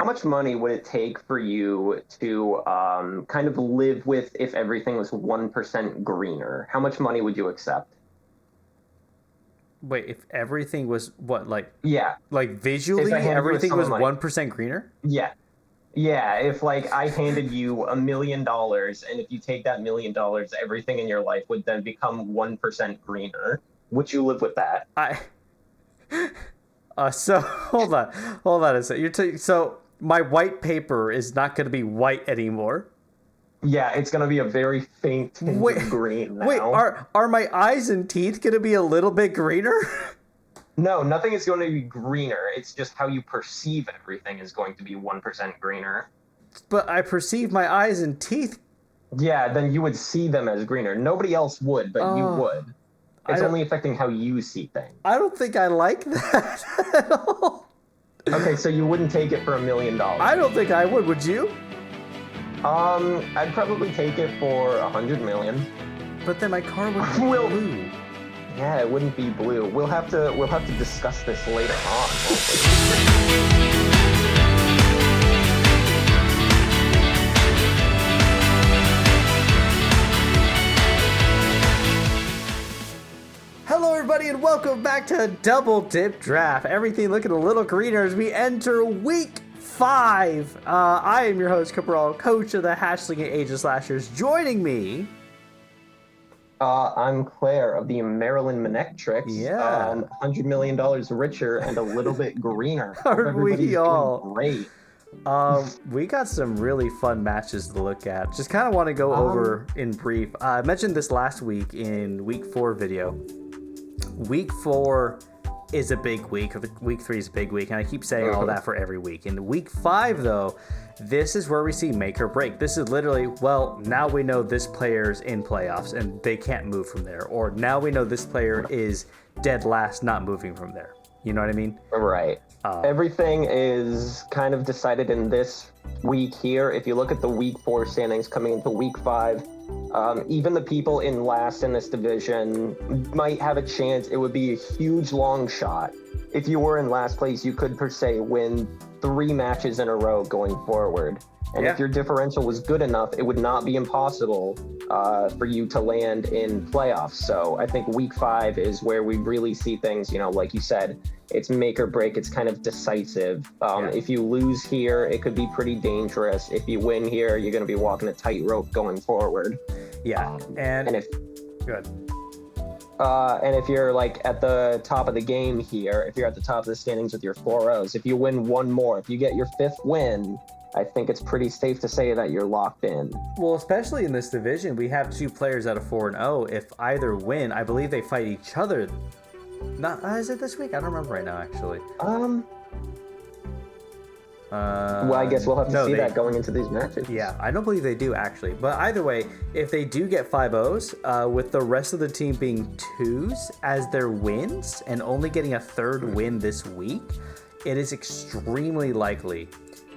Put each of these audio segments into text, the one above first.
how much money would it take for you to kind of live with if everything was 1% greener? How much money would you accept? Wait, if everything was what, Yeah. like If I visually handed you a everything sum of was money. 1% greener? Yeah. Yeah. If like I handed you $1 million, and if you take that $1 million, everything in your life would then become 1% greener. Would you live with that? I so hold on a sec. So my white paper is not going to be white anymore. Yeah, it's gonna be a very faint tint Wait, of green wait, now. are my eyes and teeth going to be a little bit greener? No, nothing is going to be greener. It's just how you perceive everything is going to be 1% greener. But I perceive my eyes and teeth. Yeah, then you would see them as greener. Nobody else would, but you Oh, would. I It's don't. only affecting how you see things. I don't think I like that at all. Okay, so you wouldn't take it for $1 million. I don't think I would. Would you? I'd probably take it for 100 million. But then my car would be Will- blue. Yeah, it wouldn't be blue. We'll have to discuss this later on. Hopefully. Hello, everybody, and welcome back to Double Dip Draft. Everything looking a little greener as we enter week 5. I am your host, Cabral, coach of the Hatchling and Sandslashers. Joining me, I'm Claire of the Maryland Manectrix. Yeah. $100 million richer and a little bit greener. Hope Are everybody's we doing all? great. we got some really fun matches to look at. Just kind of want to go over in brief. I mentioned this last week in week 4 video. Week 4 is a big week. Week 3 is a big week, and I keep saying all that for every week. In week 5, though, this is where we see make or break. This is literally, well, now we know this player's in playoffs and they can't move from there. Or now we know this player is dead last, not moving from there. You know what I mean? Right. Everything is kind of decided in this week here. If you look at the week 4 standings coming into week 5, even the people in last in this division might have a chance. It would be a huge long shot. If you were in last place, you could per se win 3 matches in a row going forward. And if your differential was good enough, it would not be impossible for you to land in playoffs. So I think week 5 is where we really see things, like you said, it's make or break. It's kind of decisive. If you lose here, it could be pretty dangerous. If you win here, you're going to be walking a tightrope going forward. Yeah. And if good. And if you're like at the top of the game here, if you're at the top of the standings with your 4-0s, if you win one more, if you get your 5th win, I think it's pretty safe to say that you're locked in. Well, especially in this division, we have 2 players out of 4-0. If either win, I believe they fight each other. Not is it this week? I don't remember right now, actually. Well, I guess we'll have to see that going into these matches. Yeah, I don't believe they do, actually. But either way, if they do get 5-0s, with the rest of the team being 2s as their wins and only getting a 3rd win this week, it is extremely likely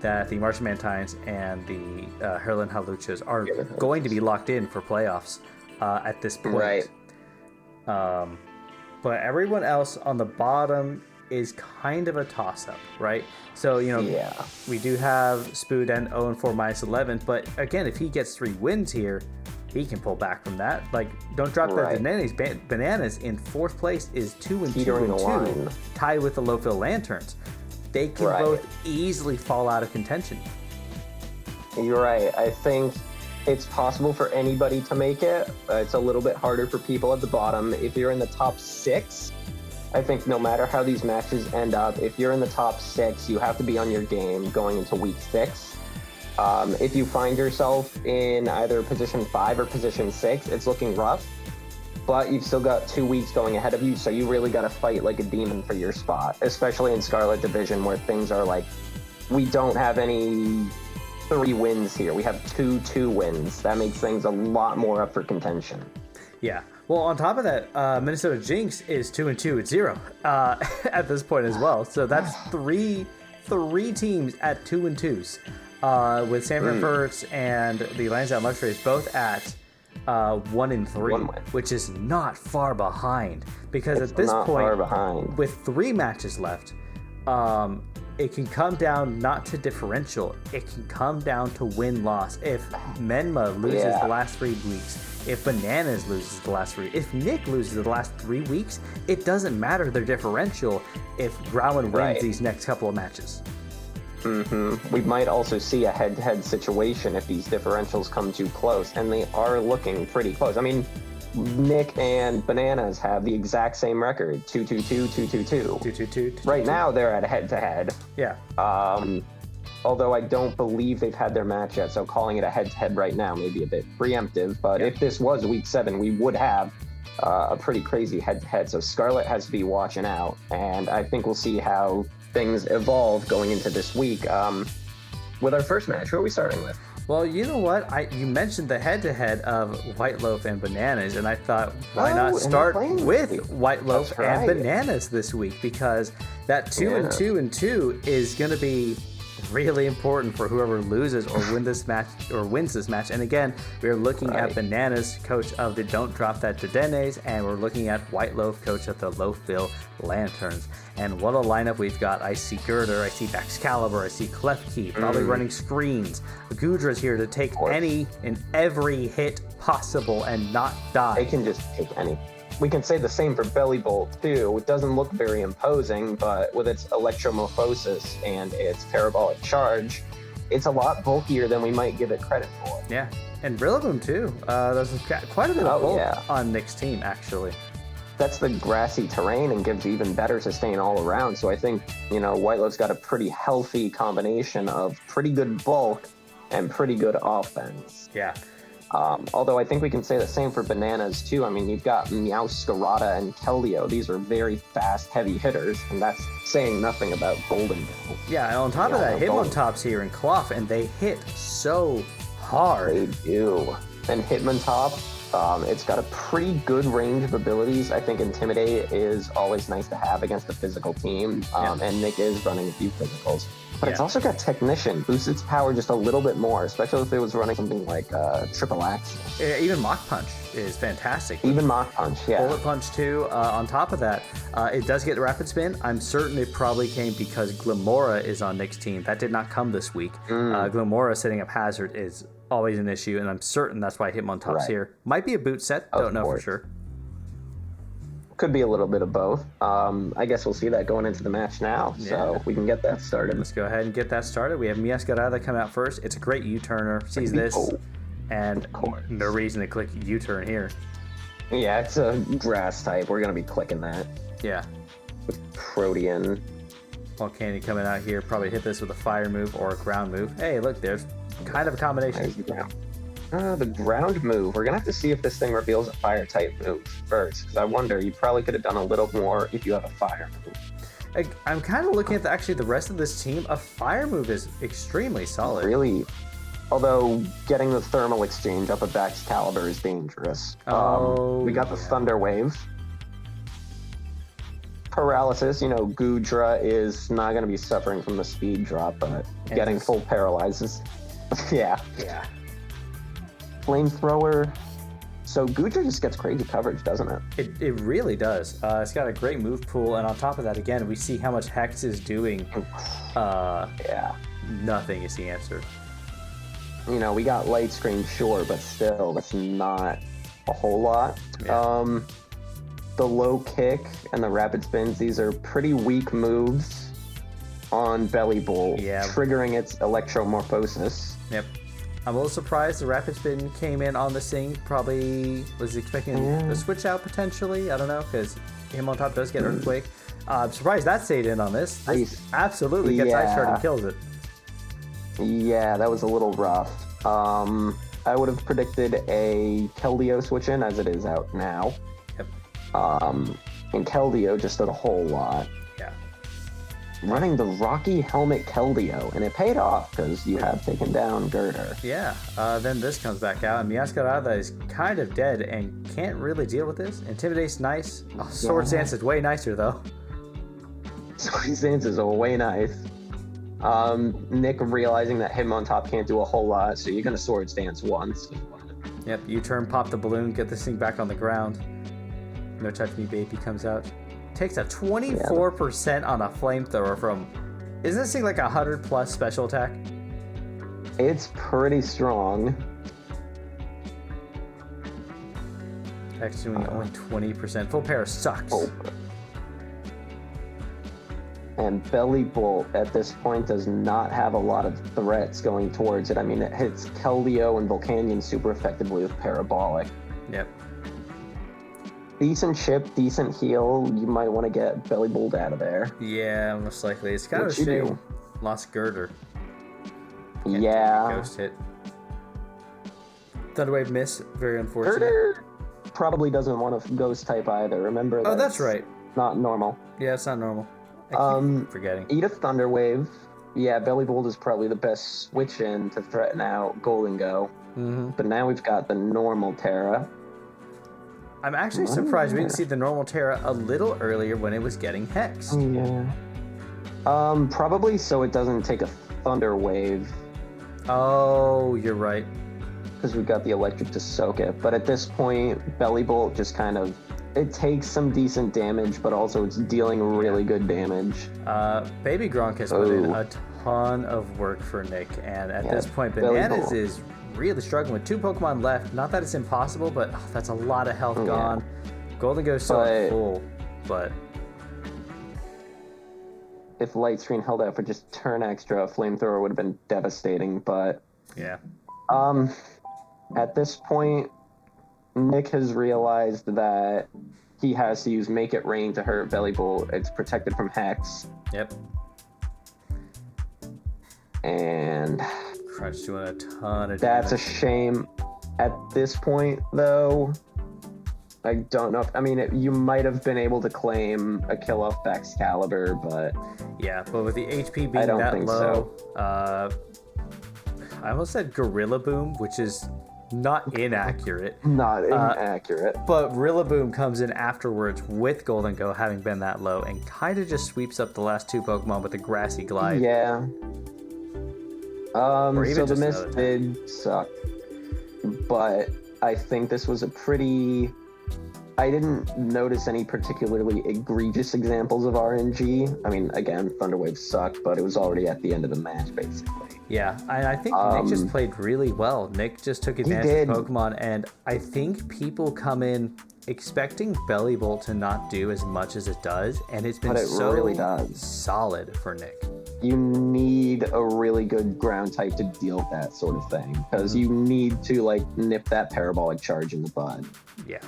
that the Martian Mantines and the Heerlen Hawluchas are going to be locked in for playoffs at this point. Right. But everyone else on the bottom is kind of a toss-up, right? So, we do have Spood and 0-4 -11, but again, if he gets 3 wins here, he can pull back from that. Like, don't drop that Bananas in 4th place is 2-2, tied with the Loafville Lanturns. They can both easily fall out of contention. You're right. I think it's possible for anybody to make it. It's a little bit harder for people at the bottom. If you're in the top 6, I think no matter how these matches end up, if you're in the top 6, you have to be on your game going into week 6. If you find yourself in either position 5 or position 6, it's looking rough. But you've still got 2 weeks going ahead of you, so you really got to fight like a demon for your spot, especially in Scarlet Division where things are like, we don't have any 3 wins here. We have 2 wins. That makes things a lot more up for contention. Yeah. Well, on top of that, Minnesota Jynx is 2-2 at 0 at this point as well. So that's three teams at 2-2s, with Sanford Furrets and the Lansdowne Luxrays both at 1-3, which is not far behind, because at this point, with 3 matches left, it can come down not to differential. It can come down to win-loss. If Menma loses the last 3 weeks, if Bananas loses the last 3, if Nick loses the last 3 weeks, it doesn't matter their differential if Growlin wins these next couple of matches. We might also see a head-to-head situation if these differentials come too close, and they are looking pretty close. I mean, Nick and Bananas have the exact same record, 2-2-2, 2-2-2. 2-2-2. Right now, they're at head-to-head. Yeah. Although I don't believe they've had their match yet, so calling it a head-to-head right now may be a bit preemptive. But if this was week 7, we would have a pretty crazy head-to-head. So Scarlet has to be watching out, and I think we'll see how things evolve going into this week. With our first match, who are we starting with? Well, you know what? You mentioned the head-to-head of White Loaf and Bananas, and I thought, why not start with White Loaf and Bananas this week? Because that 2-2-2 is going to be really important for whoever loses or wins this match. And again, we're looking at Bananas, coach of the Don't Drop That Dedennes, and we're looking at White Loaf, coach of the Loafville Lanturns. And what a lineup we've got. I see Girder, I see Baxcalibur, I see Clefkey, probably running screens. Gudra's here to take any and every hit possible and not die. They can just take any. We can say the same for Belly Bolt, too. It doesn't look very imposing, but with its electromorphosis and its parabolic charge, it's a lot bulkier than we might give it credit for. Yeah, and Rillaboom, too. There's quite a bit of bulk on Nick's team, actually. That's the grassy terrain and gives even better sustain all around. So I think, White Love's got a pretty healthy combination of pretty good bulk and pretty good offense. Yeah. Although I think we can say the same for Bananas, too. I mean, you've got Meowscarada and Keldeo. These are very fast, heavy hitters, and that's saying nothing about Golden Bill. Yeah, and on top of that, Hitmontop's here in Clough, and they hit so hard. They do. And Hitmontop, it's got a pretty good range of abilities. I think Intimidate is always nice to have against a physical team, and Nick is running a few physicals. But it's also got Technician, boosts its power just a little bit more, especially if it was running something like Triple Axe. Even Mach Punch is fantastic. Even Mach Punch, yeah. Bullet Punch, too. On top of that, it does get Rapid Spin. I'm certain it probably came because Glamora is on Nick's team. That did not come this week. Glamora setting up Hazard is always an issue, and I'm certain that's why Hitmontop's here. Might be a boot set, don't know for sure. Could be a little bit of both. I guess we'll see that going into the match now, so we can get that started. Let's go ahead and get that started. We have Meowscarada coming out first. It's a great U-turner. Sees this, and no reason to click U-turn here. Yeah, it's a grass type. We're going to be clicking that. Yeah. With Protean. Volcanic coming out here. Probably hit this with a fire move or a ground move. Hey, look, there's kind of a combination. The ground move. We're going to have to see if this thing reveals a fire type move first, because I wonder, you probably could have done a little more if you have a fire move. I'm kind of looking at the rest of this team. A fire move is extremely solid. Really? Although getting the thermal exchange up a Baxcalibur is dangerous. We got the Thunder Wave. Paralysis, Gudra is not going to be suffering from the speed drop, but getting full paralyzes. Yeah. Flamethrower. So Gudra just gets crazy coverage, doesn't it? It really does. It's got a great move pool, and on top of that, again, we see how much Hex is doing. Nothing is the answer. We got Light Screen, sure, but still, that's not a whole lot. Yeah. The low kick and the rapid spins, these are pretty weak moves on Belly Bolt, triggering its electromorphosis. Yep. I'm a little surprised the rapid spin came in on the sync. Probably was expecting a switch out potentially. I don't know, because Hitmontop does get Earthquake. I'm surprised that stayed in on this. This absolutely gets Ice Shard and kills it. Yeah, that was a little rough. I would have predicted a Keldeo switch in, as it is out now. Yep. And Keldeo just did a whole lot. Yeah. Running the Rocky Helmet Keldeo, and it paid off because you have taken down Girder. Yeah, then this comes back out, and Meowscarada is kind of dead and can't really deal with this. Intimidate's nice. Sword Stance is way nicer, though. Sword Stance is way nice. Nick realizing that Hitmontop can't do a whole lot, so you're going to Sword Stance once. Yep, U-turn, pop the balloon, get this thing back on the ground. No Touch Me Baby comes out. Takes a 24% on a flamethrower from Isn't this thing like 100+ special attack? It's pretty strong. Actually, only 20%. Full power sucks. Oh. And Belly Bolt at this point does not have a lot of threats going towards it. I mean, it hits Keldeo and Volcanion super effectively with Parabolic. Yep. Decent chip, decent heal. You might want to get Belly Bolt out of there. Yeah, most likely. It's kind of a shame. Lost Girder. Yeah. Ghost hit. Thunderwave miss. Very unfortunate. Girder probably doesn't want to ghost type either. Remember that. Oh, that's right. Not normal. Yeah, it's not normal. I keep forgetting. Eat a Thunderwave. Yeah, Belly Bolt is probably the best switch in to threaten out Golden Go. Mm-hmm. But now we've got the normal Terra. I'm actually surprised we didn't see the normal Terra a little earlier when it was getting Hex. Yeah. Probably so it doesn't take a Thunder Wave. Oh, you're right. Because we've got the Electric to soak it. But at this point, Belly Bolt just kind of... It takes some decent damage, but also it's dealing really good damage. Baby Gronk has put in a ton of work for Nick, and at this point, Bananas is really struggling with 2 Pokemon left. Not that it's impossible, but that's a lot of health gone. Golden Go's still at full, but... If Light Screen held out for just turn extra, Flamethrower would have been devastating, but... Yeah. At this point, Nick has realized that he has to use Make It Rain to hurt Belly Bolt. It's protected from Hex. Yep. And... Crunch doing a ton of damage. That's a shame. At this point, though, I don't know if... I mean, you might have been able to claim a kill off Excalibur, but... Yeah, but with the HP being that low... I almost said Gorilla Boom, which is... Not inaccurate. Not inaccurate. But Rillaboom comes in afterwards with Golden Go having been that low and kind of just sweeps up the last 2 Pokemon with a Grassy Glide. Yeah. So the miss did suck. But I think this was a pretty... I didn't notice any particularly egregious examples of RNG. I mean, again, Thunderwave sucked, but it was already at the end of the match, basically. Yeah, I think Nick just played really well. Nick just took advantage of Pokemon, and I think people come in expecting Belly Bolt to not do as much as it does, and it's been really solid for Nick. You need a really good ground type to deal with that sort of thing, because you need to, like, nip that Parabolic Charge in the bud. Yeah.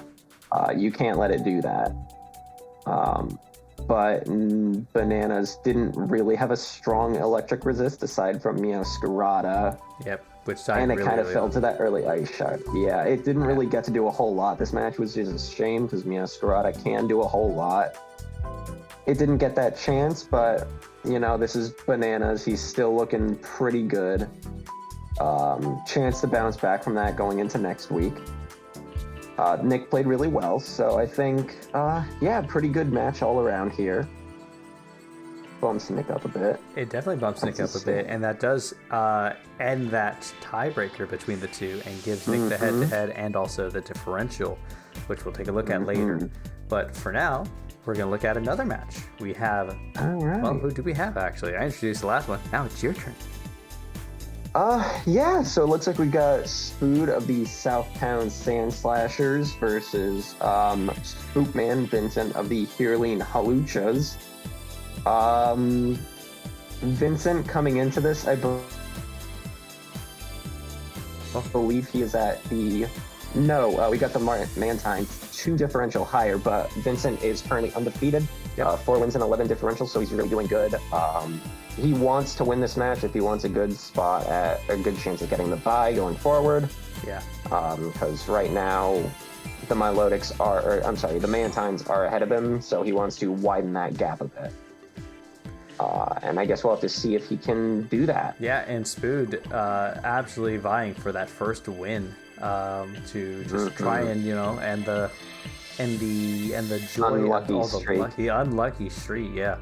You can't let it do that. But Bananas didn't really have a strong electric resist aside from Meowscarada. Yep, which died and it really kind of fell to that early Ice Shot. Yeah, it didn't really get to do a whole lot. This match was just a shame because Meowscarada can do a whole lot. It didn't get that chance, but, you know, this is Bananas. He's still looking pretty good. Chance to bounce back from that going into next week. Nick played really well, so I think, yeah, pretty good match all around here. Bumps Nick up a bit. It definitely bumps Nick up a bit, and that does end that tiebreaker between the two and gives Nick the head-to-head and also the differential, which we'll take a look at later. But for now, we're going to look at another match. We have... Well, who do we have, actually? I introduced the last one. Now it's your turn. Yeah, so it looks like we got Spood of the Southtown Sandslashers versus Spookman Vincent of the Heerlen Hawluchas. Vincent coming into this, I believe he is at the... No, we got the Mantines, 2 differential higher, but Vincent is currently undefeated. 4 wins and 11 differential, so he's really doing good. He wants to win this match if he wants a good spot at a good chance of getting the bye going forward. Yeah. Because right now the Milotics are, the Mantines are ahead of him, so he wants to widen that gap a bit. And I guess we'll have to see if he can do that. Yeah, and Spood absolutely vying for that first win to just try and, you know, and the joy unlucky of all streak. the unlucky streak, yeah.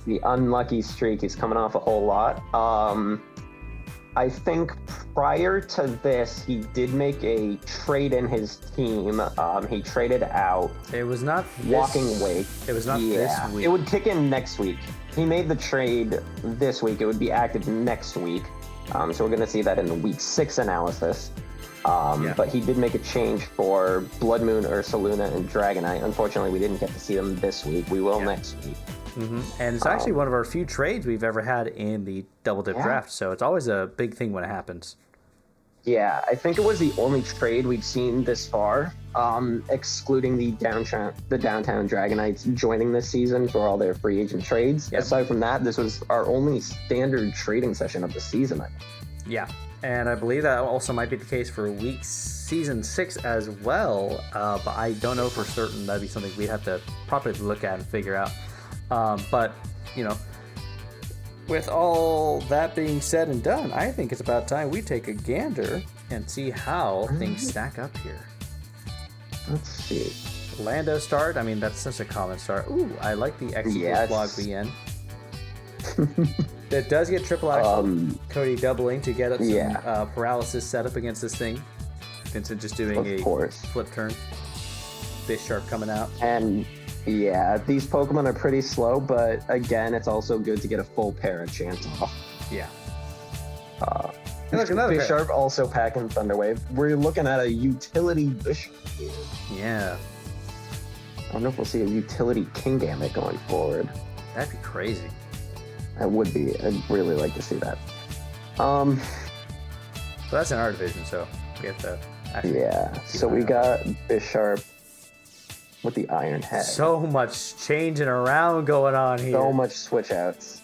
The unlucky streak is coming off a whole lot. I think prior to this, he did make a trade in his team. He traded out. It was not Walking Wake. It was not this week. It would kick in next week. he made the trade this week. It would be active next week. So we're going to see that in the week 6 analysis. But he did make a change for Blood Moon, Ursaluna, and Dragonite. Unfortunately, we didn't get to see them this week. We will next week. Mm-hmm. And it's actually one of our few trades we've ever had in the Double Dip draft, so it's always a big thing when it happens. Yeah, I think it was the only trade we've seen this far, excluding the downtown Dragonites joining this season for all their free agent trades. Yep. Aside from that, this was our only standard trading session of the season. Yeah, and I believe that also might be the case for season 6 as well, but I don't know for certain. That'd be something we'd have to properly look at and figure out. But, you know, with all that being said and done, I think it's about time we take a gander and see how things stack up here. Let's see. Lando start. I mean, that's such a common start. Ooh, I like the Execute Log VN. It does get triple action. Cody doubling to get up some paralysis set up against this thing. Vincent just doing a flip turn. Bisharp coming out. And yeah, these Pokemon are pretty slow, but again, it's also good to get a full pair of chance off. Yeah. Bisharp also packing Thunder Wave. We're looking at a utility Bisharp here. Yeah. I don't know if we'll see a utility Kingambit going forward. That'd be crazy. That would be. I'd really like to see that. But that's in our division, so we have to actually. Yeah. So we got Bisharp with the Iron Head. So much changing around going on here. So much switch outs.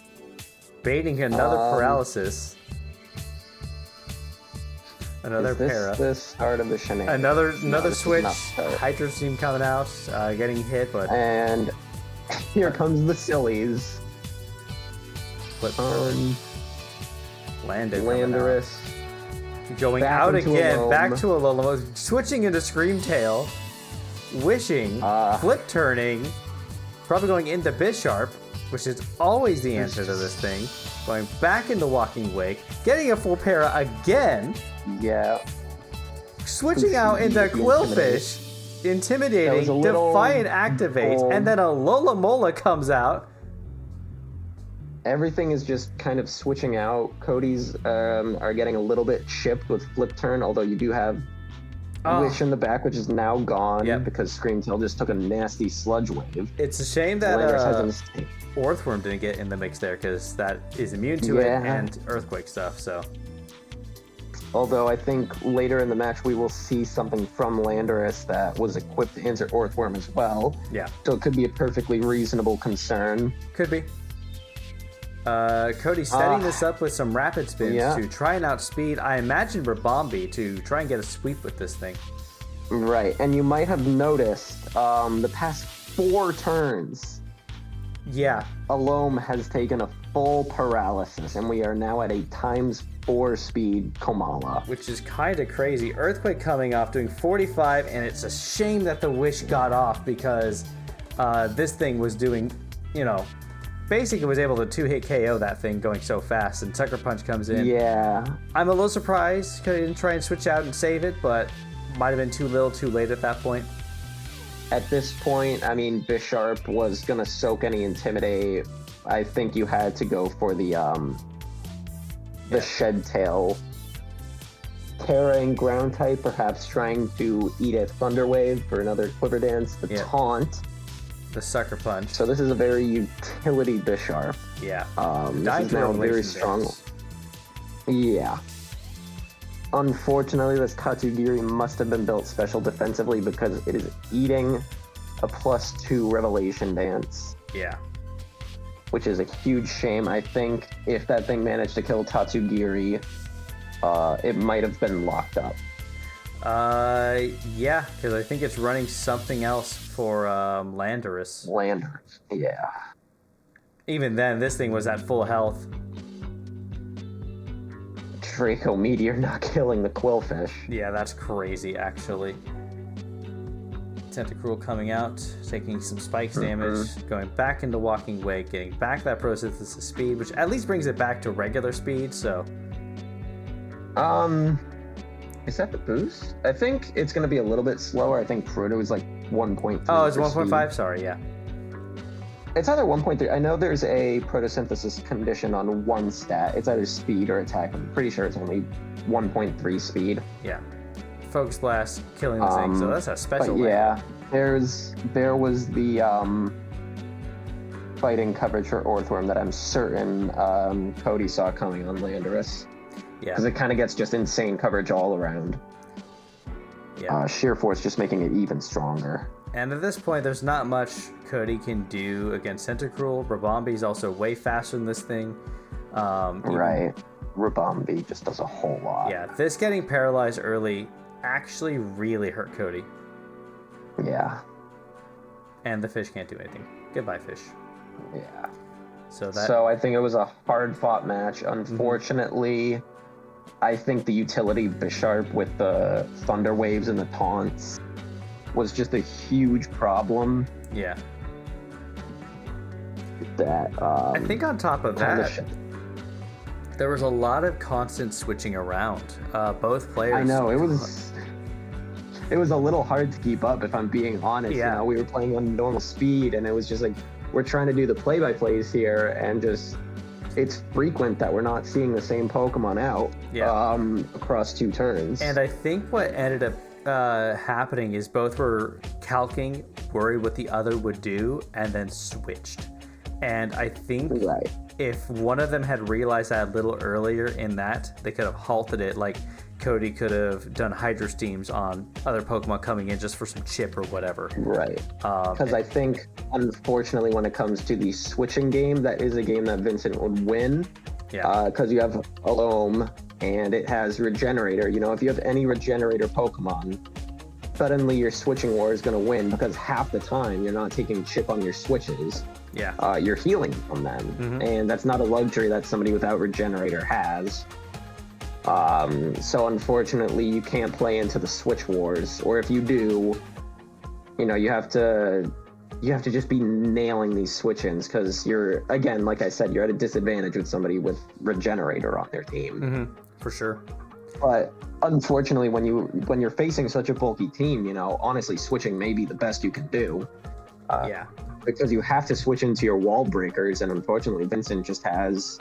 Baiting another paralysis. Another para. Is this the start of the shenanigans? Another switch. Hydro Steam coming out, getting hit, but... And here comes the sillies. Landorus. Going out again, back to a Alola, switching into Screamtail, wishing, flip turning, probably going into Bisharp, which is always the answer to this thing. Going back into Walking Wake, getting a full para again. Yeah. Switching out into Quillfish, intimidating, Defiant activates, and then a Alola Mola comes out. Everything is just kind of switching out. Cody's are getting a little bit chipped with Flip Turn, although you do have Wish in the back, which is now gone because Screamtail just took a nasty Sludge Wave. It's a shame that Earthworm didn't get in the mix there because that is immune to it and Earthquake stuff. So, although I think later in the match we will see something from Landorus that was equipped to answer Earthworm as well. Yeah. So it could be a perfectly reasonable concern. Could be. Cody setting this up with some rapid spins to try and outspeed, I imagine, Ribombee to try and get a sweep with this thing. Right, and you might have noticed the past 4 turns. Yeah. Alome has taken a full paralysis, and we are now at a ×4 speed Komala. Which is kind of crazy. Earthquake coming off, doing 45, and it's a shame that the Wish got off because this thing was doing, basically was able to 2-hit KO that thing going so fast, and Sucker Punch comes in. Yeah. I'm a little surprised because he didn't try and switch out and save it, but might have been too little too late at that point. At this point, I mean, Bisharp was going to soak any Intimidate. I think you had to go for the Shed Tail. Terra and Ground type, perhaps trying to eat a Thunder Wave for another Quiver Dance. The Taunt. The Sucker Punch. So this is a very utility Bisharp. Yeah. This is now very strong. Yeah. Unfortunately, this Tatsugiri must have been built special defensively because it is eating a +2 Revelation Dance. Yeah. Which is a huge shame. I think if that thing managed to kill Tatsugiri, it might have been locked up. Yeah, because I think it's running something else for Landorus. Landorus, yeah. Even then, this thing was at full health. Draco Meteor not killing the Quillfish. Yeah, that's crazy, actually. Tentacruel coming out, taking some spikes damage, going back into Walking Wake, getting back that Processus speed, which at least brings it back to regular speed, so... Is that the boost? I think it's going to be a little bit slower. I think Proto is like 1.3. Oh, it's 1.5? Sorry, yeah. It's either 1.3. I know there's a photosynthesis condition on one stat. It's either speed or attack. I'm pretty sure it's only 1.3 speed. Yeah. Focus blast, killing the thing. So that's a special. But yeah, there was the fighting coverage for Orthworm that I'm certain Cody saw coming on Lanturns. Yeah. Because it kind of gets just insane coverage all around. Yeah. Sheer Force just making it even stronger. And at this point, there's not much Cody can do against Tentacruel. Rabombi's also way faster than this thing. Right. Rabombi just does a whole lot. Yeah, this getting paralyzed early actually really hurt Cody. Yeah. And the fish can't do anything. Goodbye, fish. Yeah. So I think it was a hard-fought match. Unfortunately, I think the utility Bisharp with the Thunder Waves and the taunts was just a huge problem. Yeah. That I think on top of that, there was a lot of constant switching around. Both players. I know it was a little hard to keep up, if I'm being honest. Yeah. You know, we were playing on normal speed, and it was just like we're trying to do the play-by-plays here, and just it's frequent that we're not seeing the same Pokemon out across 2 turns. And I think what ended up happening is both were calcing, worried what the other would do, and then switched. And I think if one of them had realized that a little earlier in that, they could have halted it. Like Cody could have done Hydro Steams on other Pokemon coming in just for some chip or whatever. Right. Because I think, unfortunately, when it comes to the switching game, that is a game that Vincent would win. Yeah. Because you have Alome, and it has Regenerator. You know, if you have any Regenerator Pokemon, suddenly your switching war is going to win, because half the time you're not taking chip on your switches. Yeah. You're healing from them. And that's not a luxury that somebody without Regenerator has. So unfortunately, you can't play into the switch wars, or if you do, you know, you have to just be nailing these switch-ins, because you're, again, like I said, you're at a disadvantage with somebody with Regenerator on their team. For sure. But unfortunately, when you're facing such a bulky team, you know, honestly, switching may be the best you can do. Because you have to switch into your wall breakers, and unfortunately, Vincent just has.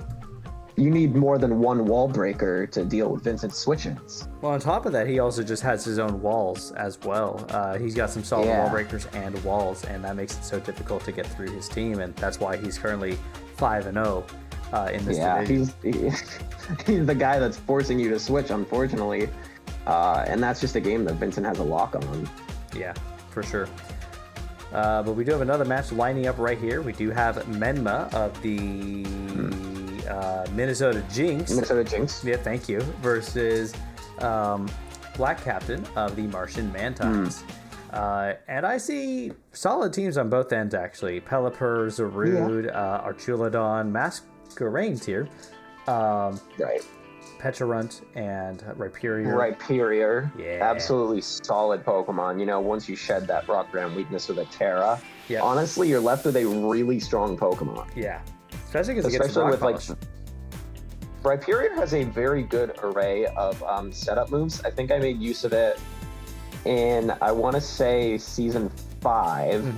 You need more than one wall breaker to deal with Vincent's switch-ins. Well, on top of that, he also just has his own walls as well. He's got some solid wall breakers and walls, and that makes it so difficult to get through his team, and that's why he's currently 5-0 in this division. He's the guy that's forcing you to switch, unfortunately. And that's just a game that Vincent has a lock on. Yeah, for sure. But we do have another match lining up right here. We do have Menma of the Minnesota Jynx. Yeah, thank you. Versus Black Captain of the Martian Mantines. And I see solid teams on both ends, actually. Pelipper, Zarude, Archulodon, Masquerain here. Pecharunt and Rhyperior. Yeah. Absolutely solid Pokemon. You know, once you shed that Rock Ground weakness with a Terra, honestly, you're left with a really strong Pokemon. Yeah. Especially with like Rhyperior has a very good array of setup moves. I think I made use of it in, I want to say, Season 5.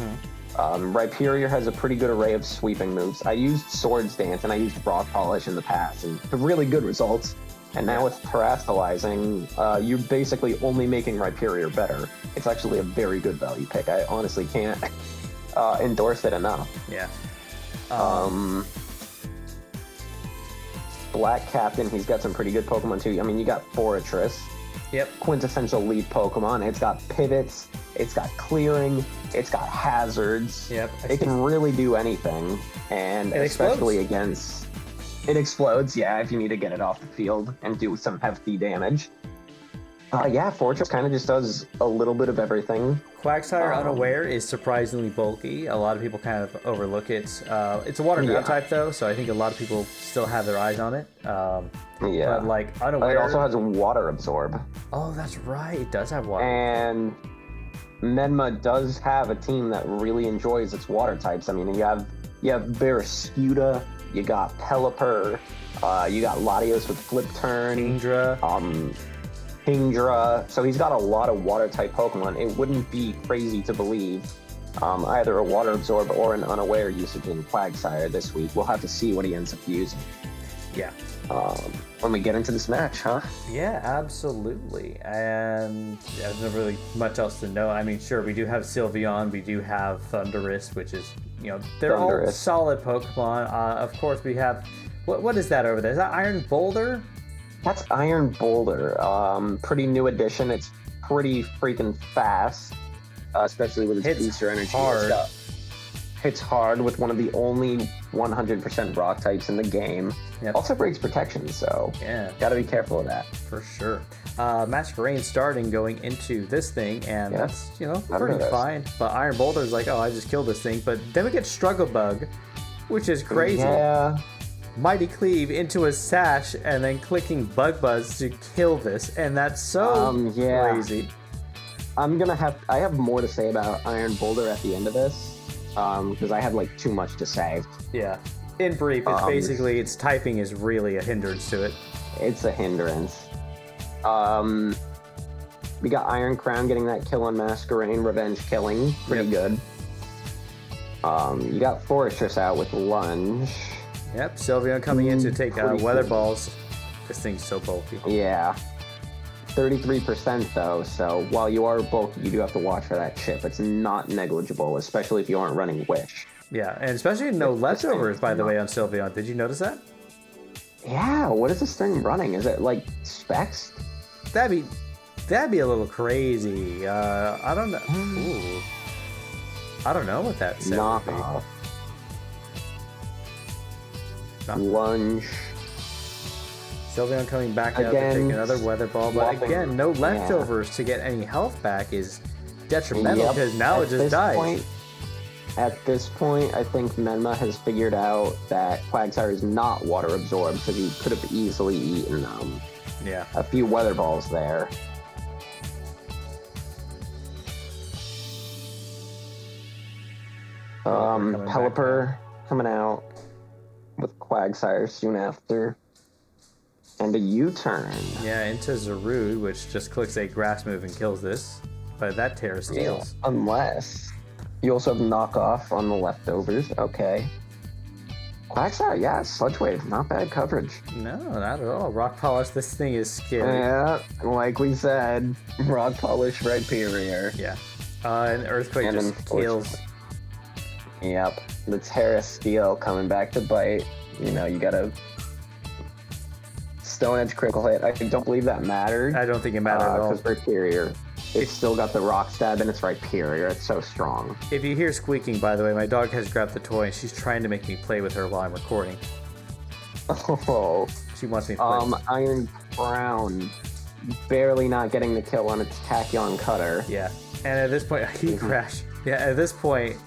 Rhyperior has a pretty good array of sweeping moves. I used Swords Dance and I used Rock Polish in the past, and really good results. And now with Terastallizing, you're basically only making Rhyperior better. It's actually a very good value pick. I honestly can't endorse it enough. Yeah. Black Captain, he's got some pretty good Pokemon too. I mean, you got Forretress. Yep. Quintessential lead Pokemon. It's got pivots, it's got clearing, it's got hazards. Yep. It can really do anything. And especially against... It explodes, yeah, if you need to get it off the field and do some hefty damage. Fortress kind of just does a little bit of everything. Quagsire Unaware is surprisingly bulky. A lot of people kind of overlook it. It's a water ground type, though, so I think a lot of people still have their eyes on it. But, like, Unaware... It also has Water Absorb. Oh, that's right. It does have Water And Menma does have a team that really enjoys its water types. I mean, you have Barrascuda, you got Pelipper, you got Latios with Flip Turn. Kingdra. So he's got a lot of water type Pokemon. It wouldn't be crazy to believe either a Water Absorb or an Unaware usage in Quagsire this week. We'll have to see what he ends up using. Yeah. When we get into this match, huh? Yeah, absolutely. And there's not really much else to know. I mean, sure, we do have Sylveon, we do have Thundurus, which is, they're all solid Pokemon. Of course, we have, what is that over there? Is that Iron Boulder? That's Iron Boulder. Pretty new addition. It's pretty freaking fast, especially with its booster energy and stuff. Hits hard with one of the only 100% rock types in the game. Yep. Also breaks protection, so yeah, gotta be careful of that. For sure. Masquerain starting going into this thing, and that's, pretty fine. But Iron Boulder's like, oh, I just killed this thing. But then we get Struggle Bug, which is crazy. Yeah. Mighty Cleave into a Sash, and then clicking Bug Buzz to kill this, and that's so crazy. I have more to say about Iron Boulder at the end of this. Because I had too much to say. Yeah. In brief, it's basically its typing is really a hindrance to it. It's a hindrance. We got Iron Crown getting that kill on Masquerain, revenge killing, pretty good. You got Forestress out with Lunge. Yep, Sylveon coming in to take Weather Balls. This thing's so bulky. Yeah. 33% though, so while you are bulky, you do have to watch for that chip. It's not negligible, especially if you aren't running Wish. Yeah, and especially no leftovers, by the way, on Sylveon. Did you notice that? Yeah, what is this thing running? Is it Specs? That'd be a little crazy. I don't know. Ooh. I don't know what that said. Knockoff. Lunge. Sylveon coming back out to take another Weather Ball, but again, no leftovers to get any health back is detrimental because now it just dies. At this point, I think Menma has figured out that Quagsire is not water absorbed because he could have easily eaten a few Weather Balls there. Pelipper coming out with Quagsire soon after. And a U-turn. Yeah, into Zarude, which just clicks a grass move and kills this. But that Terra steals. Yeah, unless you also have knockoff on the leftovers. Okay. Quagsire, Sludge Wave, not bad coverage. No, not at all. Rock Polish, this thing is scary. Yeah, like we said, Rock Polish Rhyperior. Yeah. And Earthquake just kills. Yep. The Terra Steel coming back to bite. You gotta... Stone Edge critical hit. I don't believe that mattered. I don't think it mattered at all. Because Rhyperior, it's still got the Rock Stab and it's Rhyperior. It's so strong. If you hear squeaking, by the way, my dog has grabbed the toy and she's trying to make me play with her while I'm recording. Oh. She wants me to play. Iron Crown, barely not getting the kill on its Tachyon Cutter. Yeah. And at this point, he crashed. Yeah, at this point,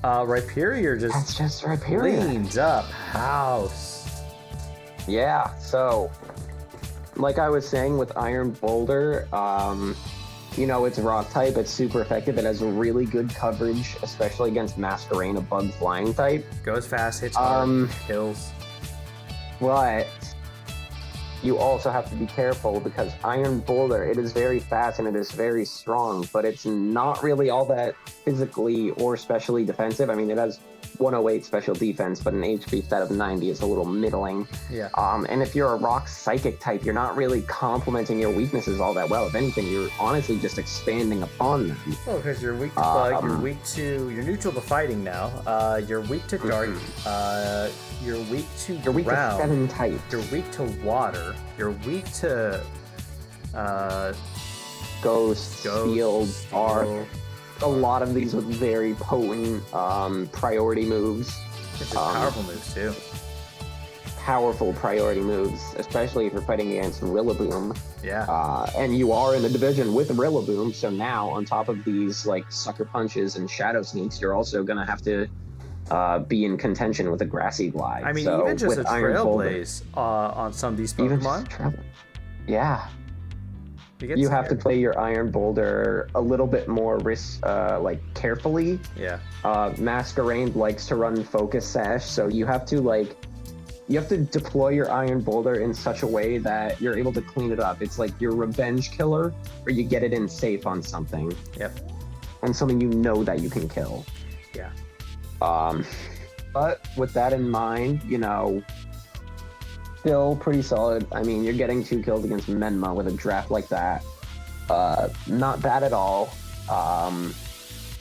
Rhyperior just leans up house. Yeah, so like I was saying with Iron Boulder, it's rock type, it's super effective, it has really good coverage, especially against Masquerain, a bug flying type. Goes fast, hits hard, kills. But you also have to be careful because Iron Boulder, it is very fast and it is very strong, but it's not really all that physically or specially defensive. I mean, it has 108 special defense, but an HP stat of 90 is a little middling. Yeah. And if you're a rock psychic type, you're not really complementing your weaknesses all that well. If anything, you're honestly just expanding upon them. Oh, because you're weak to bug, you're neutral to fighting now. You're weak to dark. You're weak to ground. 7 types. You're weak to water. You're weak to Ghost, Steel, Arc. A lot of these with very potent priority moves. It's powerful moves too. Powerful priority moves, especially if you're fighting against Rillaboom. Yeah. And you are in the division with Rillaboom, so now on top of these Sucker Punches and Shadow Sneaks, you're also gonna have to be in contention with a Grassy Glide. I mean, even just a Trailblaze on some of these Pokemon. Yeah. You have to play your Iron Boulder a little bit more carefully. Yeah. Masquerain likes to run Focus Sash, so you have to deploy your Iron Boulder in such a way that you're able to clean it up. It's like your revenge killer, or you get it in safe on something. Yep. and something you know that you can kill. Yeah. But with that in mind, you know, still pretty solid. I mean, you're getting 2 kills against Menma with a draft like that. Not bad at all.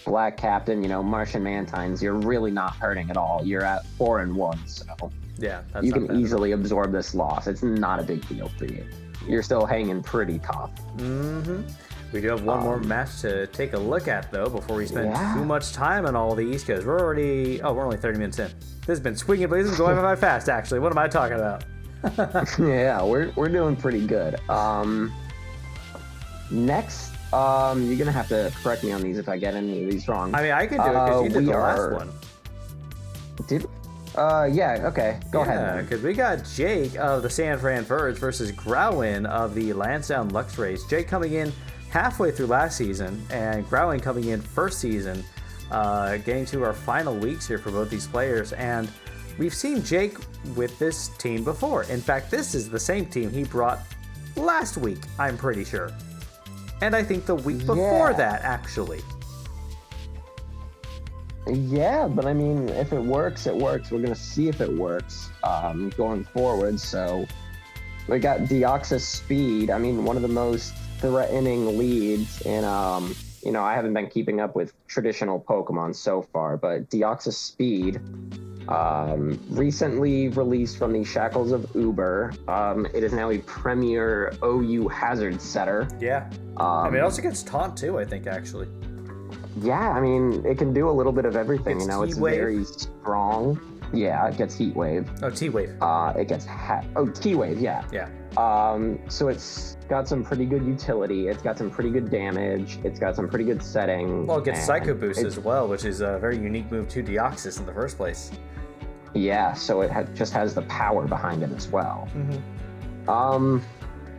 Black Captain, you know, Martian Mantines, you're really not hurting at all. You're at 4-1, so Yeah, that's you can easily absorb this loss. It's not a big deal for you. You're still hanging pretty tough. Mm-hmm. We do have one more match to take a look at, though, before we spend too much time on all these, because we're only 30 minutes in. This has been swinging blazes going by fast, actually. What am I talking about? Yeah, we're doing pretty good. Next, you're gonna have to correct me on these if I get any of these wrong. I mean, I can do it because you did the last one. Yeah, okay. Go ahead. Yeah, because we got Jake of the San Fran Furrets versus Growin of the Lansdowne Luxrays. Jake coming in halfway through last season, and Growin coming in first season, getting to our final weeks here for both these players. And we've seen Jake with this team before. In fact, this is the same team he brought last week, I'm pretty sure. And I think the week before that, actually. Yeah, but I mean, if it works, it works. We're going to see if it works going forward. So we got Deoxys Speed. I mean, one of the most threatening leads in, you know, I haven't been keeping up with traditional Pokemon so far, but Deoxys Speed recently released from the shackles of Uber. It is now a premier OU hazard setter. Yeah. I mean, it also gets taunt too, I think, actually. Yeah, I mean, it can do a little bit of everything. You know, it's T-Wave. very strong. Yeah, it gets Heat Wave. Oh, T-Wave. It gets T-Wave, yeah. Yeah. So it's got some pretty good utility. It's got some pretty good damage. It's got some pretty good setting. Well, it gets Psycho Boost as well, which is a very unique move to Deoxys in the first place. Yeah, so it just has the power behind it as well. Mm-hmm.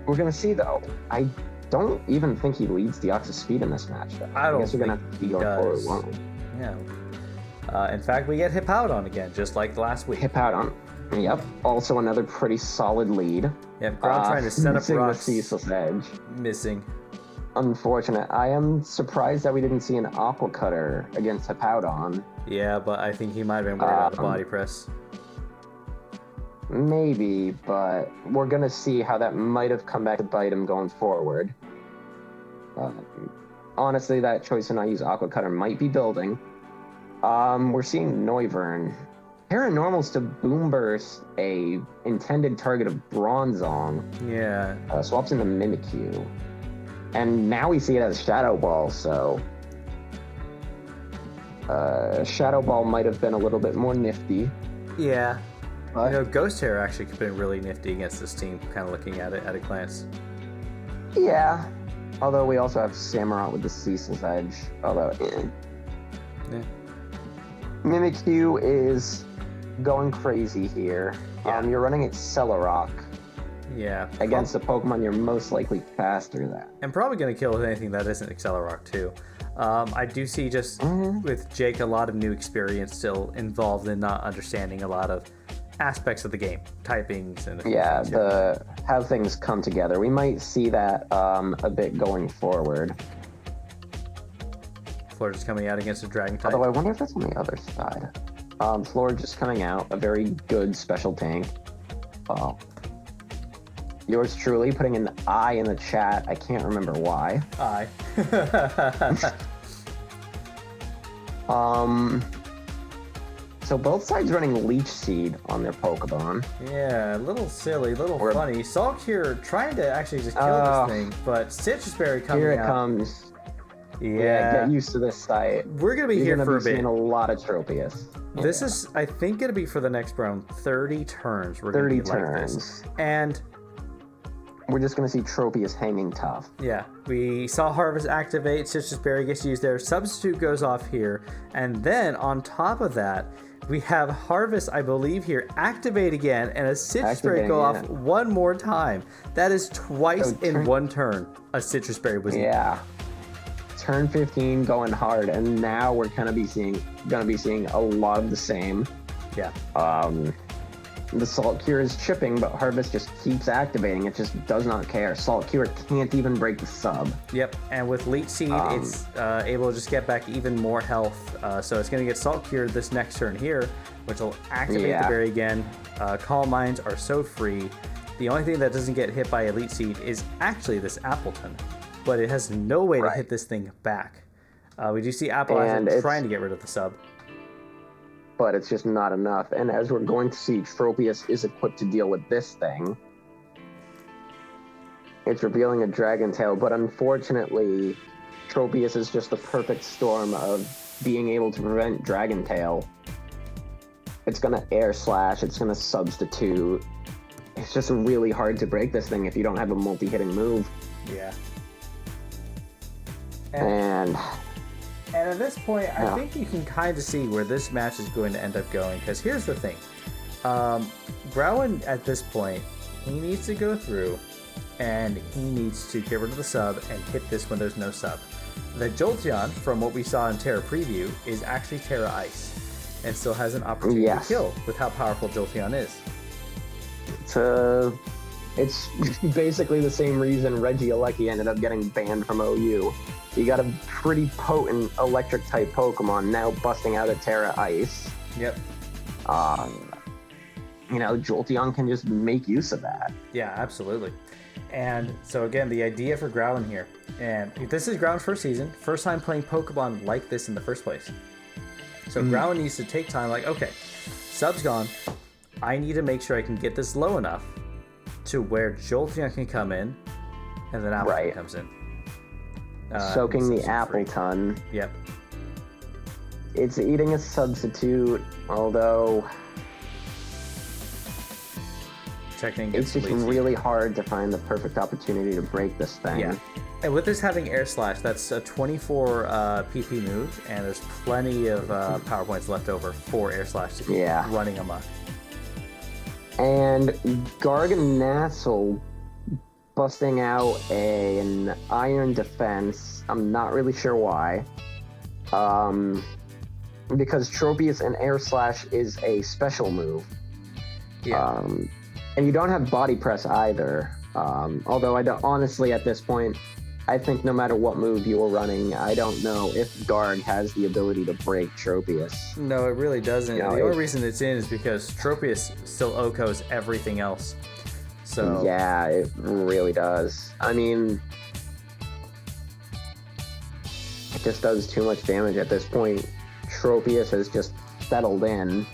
We're gonna see though. I don't even think he leads Deoxys Speed in this match. I guess we're gonna have to be going forward alone. Yeah. In fact, we get Hippowdon again, just like last week. Hippowdon. Yep. Also another pretty solid lead. Yeah, Ground trying to set up rocks. The Ceaseless Edge. Missing. Unfortunate. I am surprised that we didn't see an Aqua Cutter against Hippowdon. Yeah, but I think he might have been worried about the body press. Maybe, but we're going to see how that might have come back to bite him going forward. Honestly, that choice to not use Aqua Cutter might be building. We're seeing Noivern. Paranormals to Boom Burst a intended target of Bronzong. Yeah. Swaps into Mimikyu. And now we see it as Shadow Ball, so... Shadow Ball might have been a little bit more nifty. Yeah. You know, Ghost Hair actually could have been really nifty against this team, kind of looking at it at a glance. Yeah. Although we also have Samurott with the Ceaseless Edge. Although, Yeah. Mimikyu is going crazy here. Yeah. You're running it Cellarrock. Yeah. Against the Pokemon you're most likely faster than. And probably going to kill with anything that isn't Accelerock, too. I do see just with Jake a lot of new experience still involved in not understanding a lot of aspects of the game, typings and how things come together. We might see that a bit going forward. Florida's coming out against a Dragon type. Although I wonder if that's on the other side. Florida just coming out, a very good special tank. Yours truly putting an I in the chat. I can't remember why. I. So both sides running Leech Seed on their Pokemon. Yeah, a little silly, a little funny. Salk here trying to actually just kill this thing, but Citrus Berry coming out. Here it comes. Yeah, get used to this site. We're going to be here for a bit. Seeing a lot of Tropius. This is, I think, going to be for the next round 30 turns. We're 30 gonna be turns. Like this. And we're just going to see Tropius hanging tough. Yeah, we saw Harvest activate, Citrus Berry gets used there, Substitute goes off here, and then on top of that, we have Harvest, I believe here, activate again, and a Citrus Berry go off one more time. That is twice in one turn a Citrus Berry was Turn 15 going hard, and now we're gonna be seeing a lot of the same. Yeah. the Salt Cure is chipping, but Harvest just keeps activating. It just does not care. Salt Cure can't even break the sub. Yep, and with Leech Seed, it's able to just get back even more health. So it's going to get Salt Cured this next turn here, which will activate the berry again. Calm Minds are so free. The only thing that doesn't get hit by Elite Seed is actually this Appleton, but it has no way to hit this thing back. We do see Apple trying to get rid of the sub. But it's just not enough. And as we're going to see, Tropius is equipped to deal with this thing. It's revealing a Dragon Tail, but unfortunately, Tropius is just the perfect storm of being able to prevent Dragon Tail. It's going to Air Slash, it's going to Substitute. It's just really hard to break this thing if you don't have a multi-hitting move. Yeah. And at this point, I think you can kind of see where this match is going to end up going. Because here's the thing. Growlin, at this point, he needs to go through and he needs to get rid of the sub and hit this when there's no sub. The Jolteon, from what we saw in Terra Preview, is actually Terra Ice. And still has an opportunity to kill with how powerful Jolteon is. It's basically the same reason Regieleki ended up getting banned from OU. You got a pretty potent electric-type Pokemon now busting out a Terra Ice. Yep. Jolteon can just make use of that. Yeah, absolutely. And so again, the idea for Growlin here, and this is Growlin's first season, first time playing Pokemon like this in the first place. So Growlin needs to take time, like, okay, sub's gone. I need to make sure I can get this low enough to where Jolteon can come in, and then Appleton comes in. Soaking the Appleton. Yep. It's eating a Substitute, although it's just really hard to find the perfect opportunity to break this thing. Yeah. And with this having Air Slash, that's a 24 PP move, and there's plenty of power points left over for Air Slash to keep running amok. And Garganacl busting out an Iron Defense. I'm not really sure why. Because Tropius and Air Slash is a special move. Yeah. And you don't have Body Press either. Although honestly, at this point, I think no matter what move you are running, I don't know if Garg has the ability to break Tropius. No, it really doesn't. The only reason it's in is because Tropius still OHKOs everything else. So yeah, it really does. I mean, it just does too much damage at this point. Tropius has just settled in.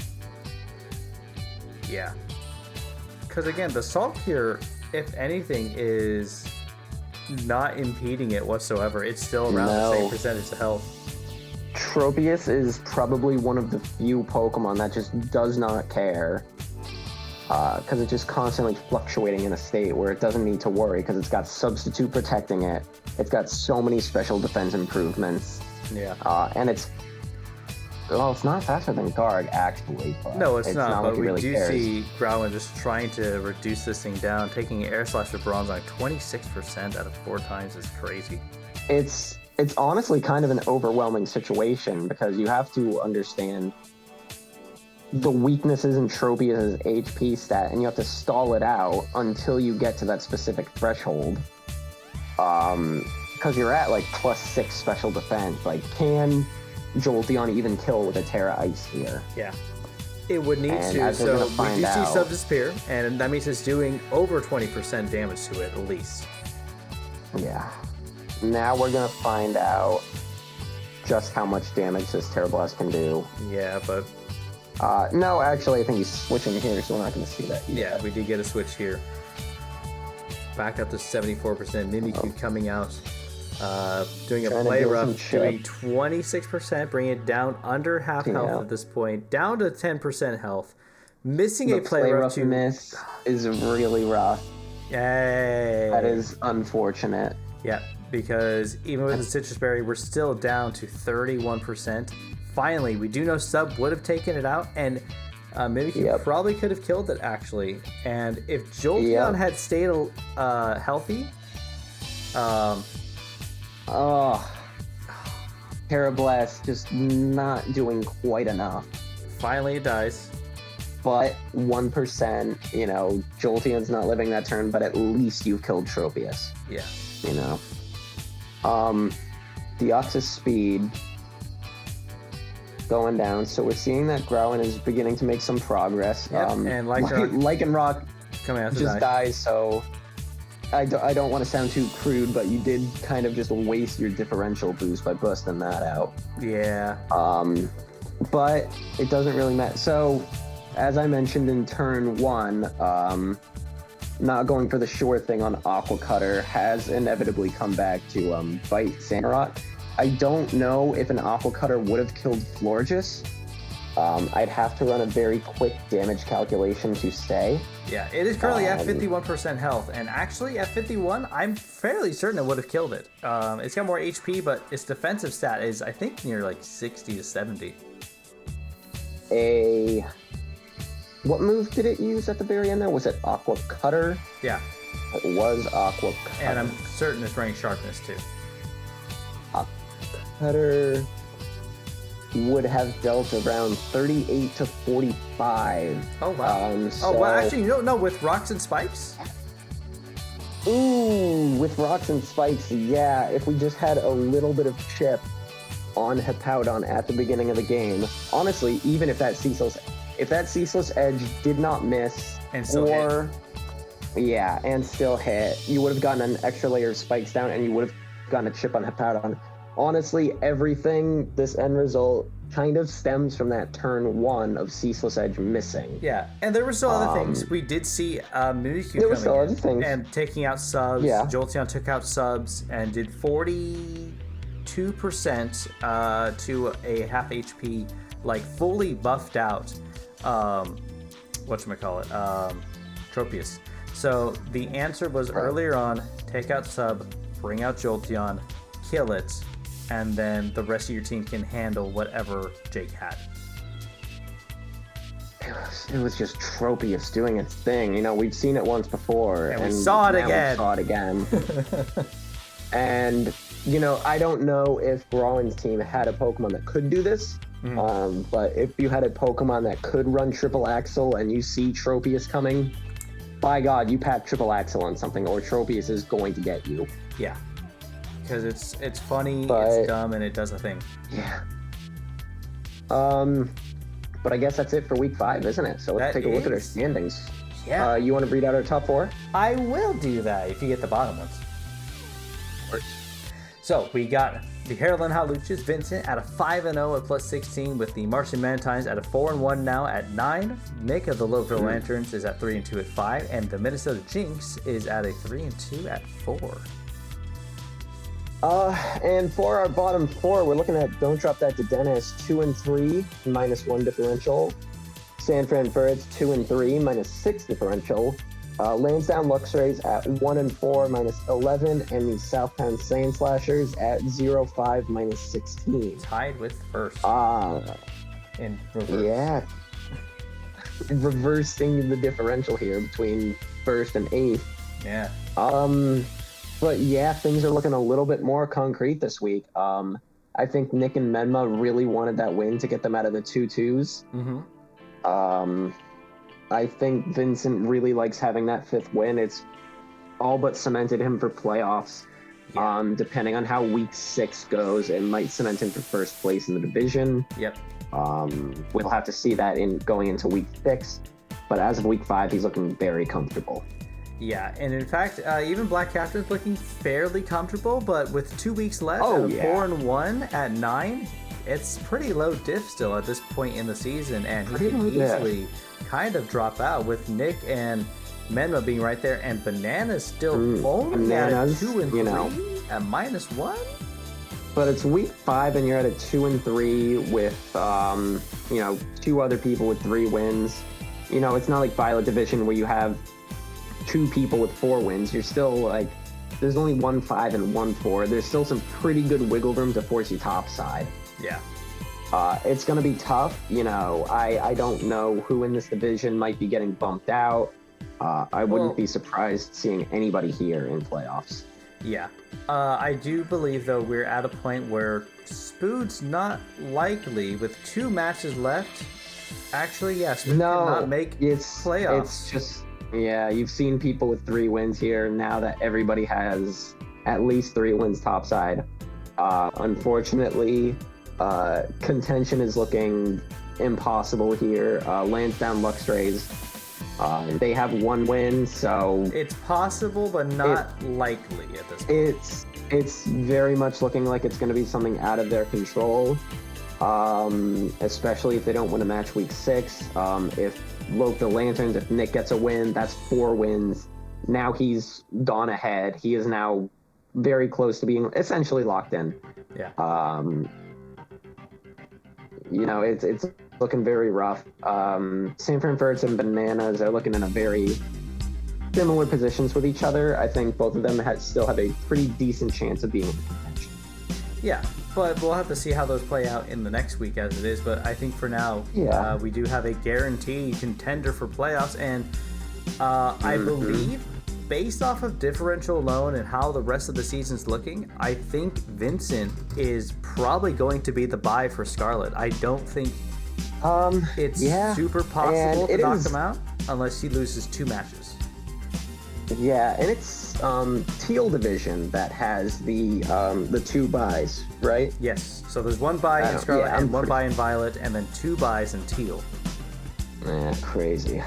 Yeah. Because again, the Salt Cure, if anything, is not impeding it whatsoever. It's still around the same percentage of health. Tropius is probably one of the few Pokemon that just does not care. Because it's just constantly fluctuating in a state where it doesn't need to worry because it's got Substitute protecting it. It's got so many special defense improvements. Yeah. And it's not faster than Garg, actually. No, it's not, but like we really do cares. see Growlin just trying to reduce this thing down. Taking Air Slash for Bronze on 26% out of 4 times is crazy. It's honestly kind of an overwhelming situation because you have to understand the weaknesses in Tropius' HP stat, and you have to stall it out until you get to that specific threshold. Because you're at like +6 special defense. Like, can Jolteon even kill with a Terra Ice here? Yeah. It would need And to, so we do see Sub Disappear, and that means it's doing over 20% damage to it, at least. Yeah. Now we're gonna find out just how much damage this Terra Blast can do. Yeah, but no, actually, I think he's switching here, so we're not gonna see that yet. Yeah, we did get a switch here. Back up to 74%. Mimikyu coming out. Doing a play rough, doing 26%, bringing it down under half health at this point, down to 10% health. Missing a play rough to miss is really rough. Yay! That is unfortunate. Yeah, because even with the Citrus Berry, we're still down to 31%. Finally, we do know Sub would have taken it out, and Mimikyu probably could have killed it, actually. And if Jolteon had stayed healthy, Terra Blast just not doing quite enough. Finally it dies. but 1%, Jolteon's not living that turn, but at least you've killed Tropius. Yeah. Deoxys speed going down, so we're seeing that Growlithe is beginning to make some progress. Yep. And Lycanroc coming out to just dies, so I don't want to sound too crude, but you did kind of just waste your differential boost by busting that out. Yeah. But it doesn't really matter. So, as I mentioned in turn 1, not going for the sure thing on Aqua Cutter has inevitably come back to bite Samurott. I don't know if an Aqua Cutter would have killed Florges. I'd have to run a very quick damage calculation to say. Yeah, it is currently at 51% health, and actually at 51, I'm fairly certain it would have killed it. It's got more HP, but its defensive stat is, I think, near like 60 to 70. What move did it use at the very end there? Was it Aqua Cutter? Yeah. It was Aqua Cutter. And I'm certain it's running Sharpness too. Aqua Cutter would have dealt around 38 to 45. Oh, wow. Well, actually, no, with Rocks and Spikes? Ooh, with Rocks and Spikes, yeah. If we just had a little bit of chip on Hippowdon at the beginning of the game, honestly, even if that Ceaseless Edge did not miss and still hit. Yeah, and still hit, you would have gotten an extra layer of spikes down, and you would have gotten a chip on Hippowdon. Honestly, everything, this end result, kind of stems from that turn 1 of Ceaseless Edge missing. Yeah, and there were still other things. We did see Mimikyu there were still other things. And taking out subs. Yeah. Jolteon took out subs and did 42% to a half HP, like fully buffed out, Tropius. So the answer was earlier on, take out sub, bring out Jolteon, kill it, and then the rest of your team can handle whatever Jake had. It was just Tropius doing its thing. We've seen it once before. And we saw it again. And, I don't know if Brawlin's team had a Pokemon that could do this. Mm-hmm. But if you had a Pokemon that could run Triple Axle and you see Tropius coming, by God, you pack Triple Axle on something or Tropius is going to get you. Yeah. Because it's funny, it's dumb, and it does a thing. Yeah. But I guess that's it for week 5, isn't it? So let's take a look at our standings. Yeah. You want to read out our top 4? I will do that if you get the bottom ones. Of course. So we got the Heerlen Hawluchas, Vincent at a 5-0 at plus 16, with the Martian Mantines at a 4-1 now at 9. Nick of the Loafville Lanturns is at 3-2 at 5, and the Minnesota Jynx is at a 3-2 at 4. And for our bottom 4, we're looking at Don't Drop That Dedennes 2-3, -1 differential. San Fran Furrets 2-3, -6 differential. Lansdowne Luxrays at 1-4, -11, and the Southtown Sandslashers at 0-5, -16. Tied with first. In reverse. Yeah. Reversing the differential here between first and 8th. Yeah. But yeah, things are looking a little bit more concrete this week. I think Nick and Menma really wanted that win to get them out of the 2-2s. Mm-hmm. I think Vincent really likes having that 5th win. It's all but cemented him for playoffs. Yeah. Depending on how week 6 goes, it might cement him for first place in the division. Yep. We'll have to see that going into week 6. But as of week 5, he's looking very comfortable. Yeah, and in fact, even Black Captain's looking fairly comfortable, but with 2 weeks left, 4-1 at 9, it's pretty low diff still at this point in the season, and he could easily kind of drop out with Nick and Menma being right there, and Bananas still only at a 2-3 at -1. But it's week 5, and you're at a 2-3 with 2 other people with 3 wins. It's not like Violet Division where you have 2 people with 4 wins. You're still like, there's only 1-5 and 1-4. There's still some pretty good wiggle room to force you topside. Yeah. It's going to be tough. I don't know who in this division might be getting bumped out. I wouldn't be surprised seeing anybody here in playoffs. Yeah. I do believe, though, we're at a point where Spood's not likely, with 2 matches left, Actually, yes. Smith No, did not make playoffs. It's just, yeah, you've seen people with 3 wins here now that everybody has at least 3 wins topside. Unfortunately, contention is looking impossible here. Lansdowne Luxrays, they have 1 win, so it's possible, but not likely at this point. It's very much looking like it's going to be something out of their control, especially if they don't win a match week 6. If Loafville Lanturns, if Nick gets a win, that's 4 wins. Now he's gone ahead. He is now very close to being essentially locked in. Yeah. It's looking very rough. San Fran Furrets and Bananas are looking in a very similar positions with each other. I think both of them still have a pretty decent chance of being in contention. Yeah, but we'll have to see how those play out in the next week as it is. But I think for now, we do have a guaranteed contender for playoffs. And I believe, based off of differential alone and how the rest of the season's looking, I think Vincent is probably going to be the bye for Scarlet. I don't think it's super possible to knock him out unless he loses 2 matches. Yeah, and it's Teal Division that has the 2 buys, right? Yes. So there's 1 bye in Scarlet and 1 bye in Violet, and then 2 buys in Teal. Crazy.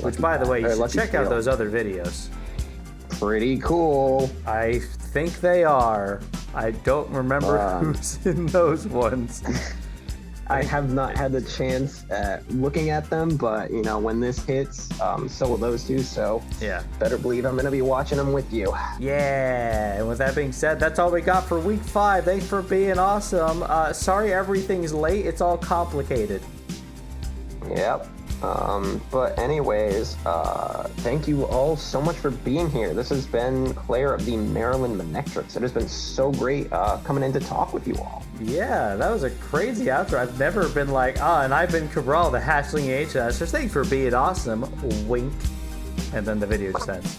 Which, by the way, you should check out those other videos. Pretty cool. I think they are. I don't remember who's in those ones. I have not had the chance at looking at them, but when this hits, so will those 2. So yeah, better believe I'm gonna be watching them with you. Yeah. And with that being said, that's all we got for week 5. Thanks for being awesome. Sorry everything's late. It's all complicated. Yep. But anyways, thank you all so much for being here. This has been Claire of the Maryland Manectrics. It has been so great coming in to talk with you all. Yeah, that was a crazy outro. I've never been like, and I've been Cabral, the Hatchling HS. Just thanks for being awesome. Wink. And then the video just ends.